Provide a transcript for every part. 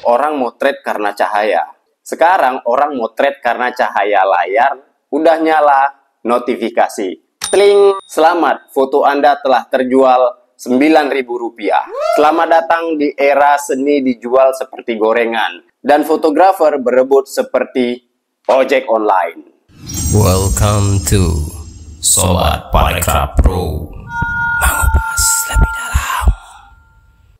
orang motret karena cahaya. Sekarang orang motret karena cahaya layar, udah nyala notifikasi. Tling, selamat, foto Anda telah terjual Rp9.000. Selamat datang di era seni dijual seperti gorengan. Dan fotografer berebut seperti ojek online. Welcome to Sobat Parekraf Pro. Mengupas lebih dalam.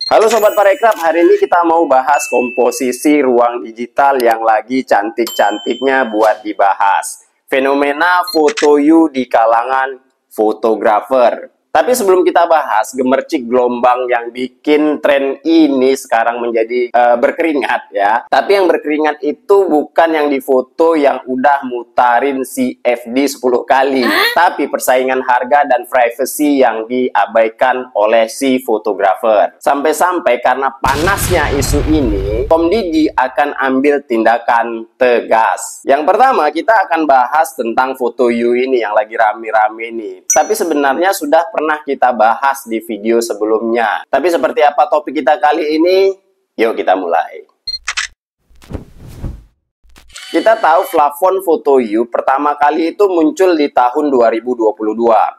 Halo Sobat Parekraf, hari ini kita mau bahas komposisi ruang digital yang lagi cantik-cantiknya buat dibahas. Fenomena foto you di kalangan fotografer. Tapi sebelum kita bahas gemercik gelombang yang bikin tren ini sekarang menjadi berkeringat ya. Tapi yang berkeringat itu bukan yang difoto yang udah mutarin CFD 10 kali. Tapi persaingan harga dan privacy yang diabaikan oleh si fotografer. Sampai-sampai karena panasnya isu ini, Komdigi akan ambil tindakan tegas. Yang pertama kita akan bahas tentang foto you ini yang lagi rame-rame nih. Tapi sebenarnya sudah pernah kita bahas di video sebelumnya. Tapi seperti apa topik kita kali ini? Yuk kita mulai. Kita tahu plafon foto you pertama kali itu muncul di tahun 2022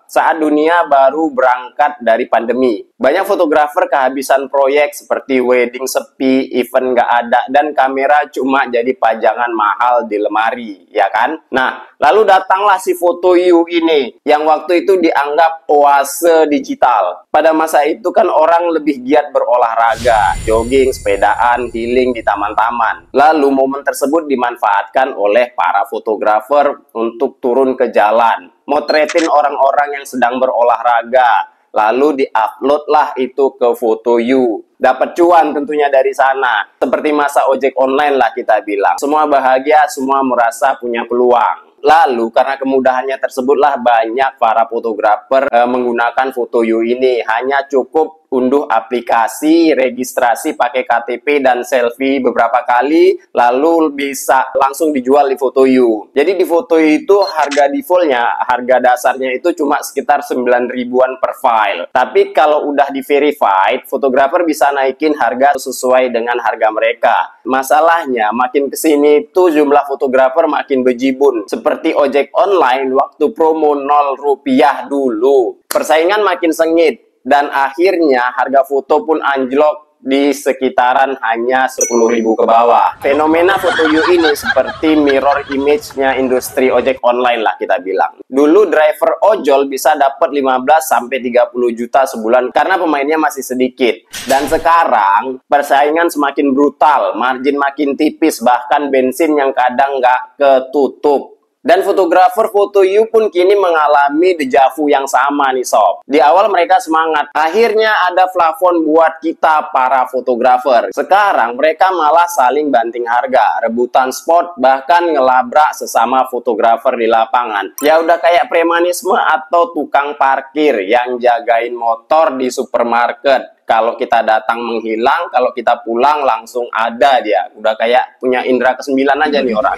saat dunia baru berangkat dari pandemi. Banyak fotografer kehabisan proyek seperti wedding sepi, event nggak ada, dan kamera cuma jadi pajangan mahal di lemari, ya kan? Nah, lalu datanglah si foto you ini yang waktu itu dianggap oase digital. Pada masa itu kan orang lebih giat berolahraga, jogging, sepedaan, healing di taman-taman. Lalu momen tersebut dimanfaatkan oleh para fotografer untuk turun ke jalan, motretin orang-orang yang sedang berolahraga, lalu di-upload lah itu ke foto you. Dapat cuan tentunya dari sana. Seperti masa ojek online lah kita bilang. Semua bahagia, semua merasa punya peluang. Lalu karena kemudahannya tersebutlah banyak para fotografer menggunakan foto you ini. Hanya cukup unduh aplikasi, registrasi pakai KTP dan selfie beberapa kali, lalu bisa langsung dijual di foto you. Jadi di foto you itu harga defaultnya, harga dasarnya itu cuma sekitar 9 ribuan per file. Tapi kalau udah di verified, fotografer bisa naikin harga sesuai dengan harga mereka. Masalahnya makin kesini itu jumlah fotografer makin bejibun. Seperti ojek online waktu promo 0 rupiah dulu. Persaingan makin sengit. Dan akhirnya harga foto pun anjlok di sekitaran hanya 10.000 ke bawah. Fenomena foto you ini seperti mirror image-nya industri ojek online lah kita bilang. Dulu driver ojol bisa dapat 15-30 juta sebulan karena pemainnya masih sedikit. Dan sekarang persaingan semakin brutal, margin makin tipis, bahkan bensin yang kadang nggak ketutup. Dan fotografer foto you pun kini mengalami dejavu yang sama nih sob. Di awal mereka semangat, akhirnya ada plafon buat kita para fotografer. Sekarang mereka malah saling banting harga, rebutan spot, bahkan ngelabrak sesama fotografer di lapangan. Ya udah kayak premanisme atau tukang parkir yang jagain motor di supermarket. Kalau kita datang menghilang, kalau kita pulang langsung ada dia. Udah kayak punya indera kesembilan aja nih orang.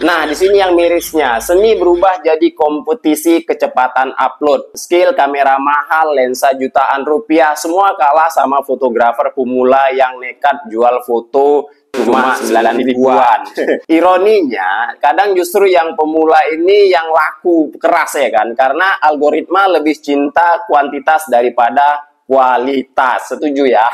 Nah, di sini yang mirisnya, seni berubah jadi kompetisi kecepatan upload. Skill kamera mahal, lensa jutaan rupiah, semua kalah sama fotografer pemula yang nekat jual foto cuma 9 ribuan. Ironinya, kadang justru yang pemula ini yang laku keras ya kan, karena algoritma lebih cinta kuantitas daripada kualitas. Setuju ya?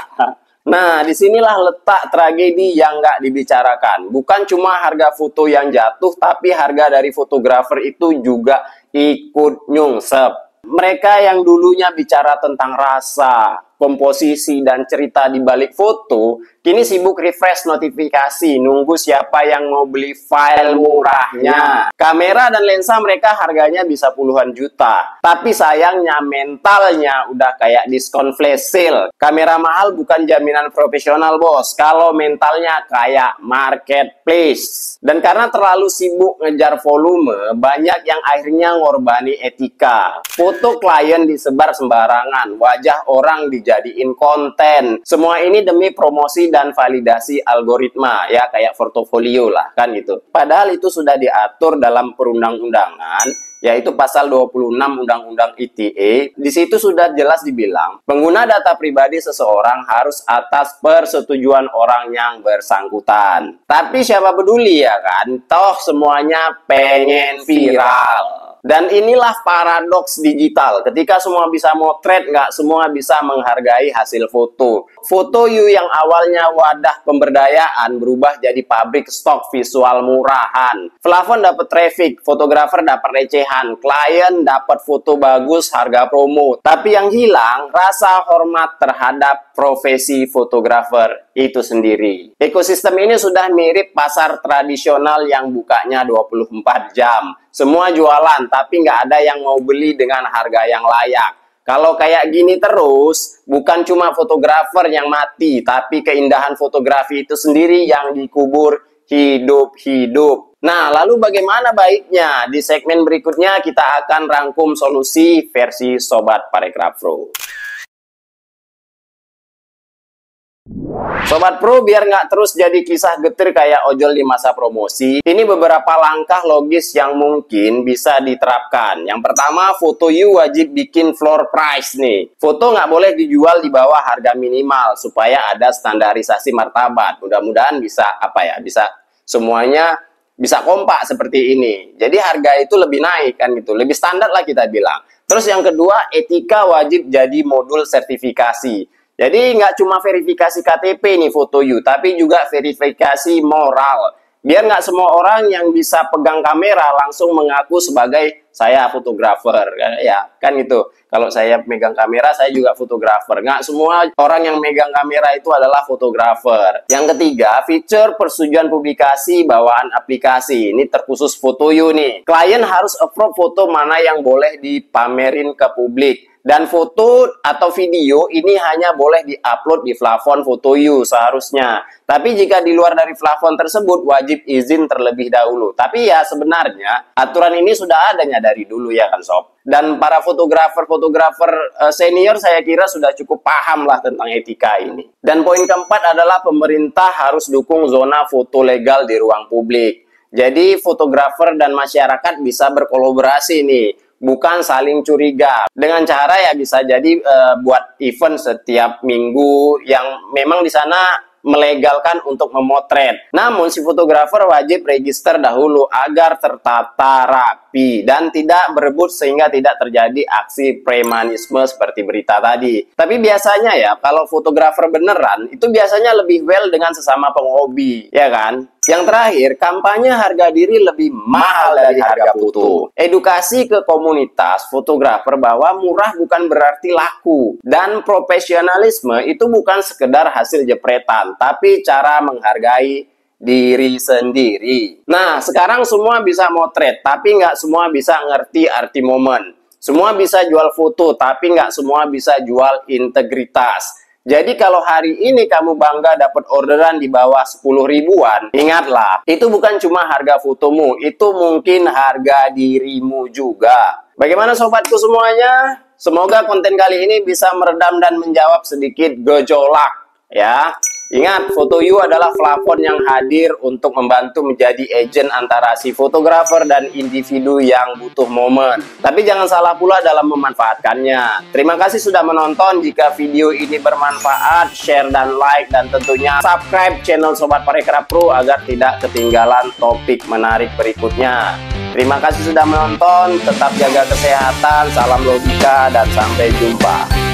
Nah, disinilah letak tragedi yang nggak dibicarakan. Bukan cuma harga foto yang jatuh, tapi harga dari fotografer itu juga ikut nyungsep. Mereka yang dulunya bicara tentang rasa, komposisi, dan cerita di balik foto, kini sibuk refresh notifikasi, nunggu siapa yang mau beli file murahnya. Kamera dan lensa mereka harganya bisa puluhan juta. Tapi sayangnya mentalnya udah kayak diskon flash sale. Kamera mahal bukan jaminan profesional bos, kalau mentalnya kayak marketplace. Dan karena terlalu sibuk ngejar volume, banyak yang akhirnya ngorbani etika. Foto klien disebar sembarangan, wajah orang di dijadiin konten. Semua ini demi promosi dan validasi algoritma, ya kayak portofolio lah, kan gitu. Padahal itu sudah diatur dalam perundang-undangan, yaitu pasal 26 Undang-Undang ITE. Di situ sudah jelas dibilang, pengguna data pribadi seseorang harus atas persetujuan orang yang bersangkutan. Tapi siapa peduli ya kan? Toh semuanya pengen viral. Dan inilah paradoks digital. Ketika semua bisa motret, nggak semua bisa menghargai hasil foto. Foto You yang awalnya wadah pemberdayaan berubah jadi pabrik stok visual murahan. Plafon dapat traffic, fotografer dapat recehan, klien dapat foto bagus, harga promo. Tapi yang hilang rasa hormat terhadap profesi fotografer itu sendiri. Ekosistem ini sudah mirip pasar tradisional yang bukanya 24 jam. Semua jualan, tapi nggak ada yang mau beli dengan harga yang layak. Kalau kayak gini terus, bukan cuma fotografer yang mati, tapi keindahan fotografi itu sendiri yang dikubur hidup-hidup. Nah, lalu bagaimana baiknya? Di segmen berikutnya kita akan rangkum solusi versi Sobat Parekraf Pro. Sobat Pro, biar nggak terus jadi kisah getir kayak ojol di masa promosi, ini beberapa langkah logis yang mungkin bisa diterapkan. Yang pertama, foto You wajib bikin floor price nih. Foto nggak boleh dijual di bawah harga minimal, supaya ada standarisasi martabat. Mudah-mudahan bisa, bisa semuanya bisa kompak seperti ini. Jadi harga itu lebih naik kan gitu, lebih standar lah kita bilang. Terus yang kedua, etika wajib jadi modul sertifikasi. Jadi nggak cuma verifikasi KTP nih foto You, tapi juga verifikasi moral. Biar nggak semua orang yang bisa pegang kamera langsung mengaku sebagai saya fotografer. Ya, kan gitu. Kalau saya megang kamera, saya juga fotografer. Nggak semua orang yang megang kamera itu adalah fotografer. Yang ketiga, fitur persetujuan publikasi bawaan aplikasi. Ini terkhusus foto You nih. Klien harus approve foto mana yang boleh dipamerin ke publik. Dan foto atau video ini hanya boleh diupload di plafon foto You seharusnya. Tapi jika di luar dari plafon tersebut, wajib izin terlebih dahulu. Tapi ya sebenarnya aturan ini sudah adanya dari dulu ya kan Sob. Dan para fotografer senior saya kira sudah cukup paham lah tentang etika ini. Dan poin keempat adalah pemerintah harus dukung zona foto legal di ruang publik. Jadi fotografer dan masyarakat bisa berkolaborasi nih. Bukan saling curiga. Dengan cara ya bisa jadi buat event setiap minggu yang memang di sana melegalkan untuk memotret. Namun si fotografer wajib register dahulu agar tertata rapi dan tidak berebut sehingga tidak terjadi aksi premanisme seperti berita tadi. Tapi biasanya ya kalau fotografer beneran itu biasanya lebih well dengan sesama penghobi, ya kan? Yang terakhir, kampanye harga diri lebih mahal dari harga foto. Edukasi ke komunitas fotografer bahwa murah bukan berarti laku. Dan profesionalisme itu bukan sekedar hasil jepretan, tapi cara menghargai diri sendiri. Nah, sekarang semua bisa motret, tapi nggak semua bisa ngerti arti momen. Semua bisa jual foto, tapi nggak semua bisa jual integritas. Jadi kalau hari ini kamu bangga dapat orderan di bawah 10 ribuan, ingatlah, itu bukan cuma harga fotomu, itu mungkin harga dirimu juga. Bagaimana sobatku semuanya? Semoga konten kali ini bisa meredam dan menjawab sedikit gejolak, ya. Ingat, foto You adalah plafon yang hadir untuk membantu menjadi agent antara si fotografer dan individu yang butuh momen. Tapi jangan salah pula dalam memanfaatkannya. Terima kasih sudah menonton. Jika video ini bermanfaat, share dan like, dan tentunya subscribe channel Sobat Parekraf Pro agar tidak ketinggalan topik menarik berikutnya. Terima kasih sudah menonton. Tetap jaga kesehatan, salam logika, dan sampai jumpa.